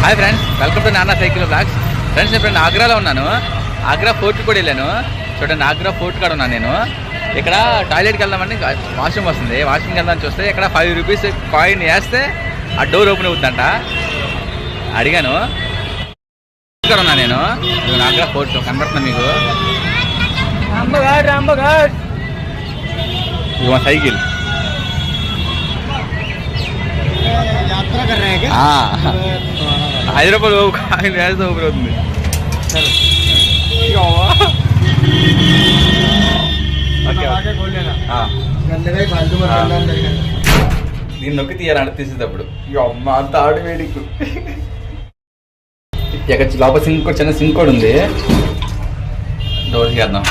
Hi friends, welcome to నాన్న cycle blogs. Friends, నేను ఇప్పుడు ఆగ్రాలో ఉన్నాను. ఆగ్రా ఫోర్ట్ కూడా వెళ్ళాను. చూడండి, ఆగ్రా ఫోర్ట్ కాడ ఉన్నాను నేను. ఇక్కడ టాయిలెట్కి వెళ్దామని వాష్రూమ్ వస్తుంది. వాష్రూమ్కి వెళ్దామని చూస్తే ఇక్కడ 5 రూపీస్ కాయిన్ వేస్తే ఆ డోర్ ఓపెన్ అవుతుందంట. అడిగాను. ఇక్కడ ఉన్నా నేను. ఆగ్రా ఫోర్ట్ కనబడుతున్నా మీకు. ఇది మా సైకిల్. హైదరాబాద్ కాయిన్ వేస్తే ఓపెన్ అవుతుంది. దీన్ని నొక్కి తీయాలంటే తీసేటప్పుడు అమ్మ అంత ఆటోమేటిక్. ఇక్కడ లోపల సింక్ కూడా, చిన్న సింక్ కూడా ఉంది. డోర్ చేద్దాం.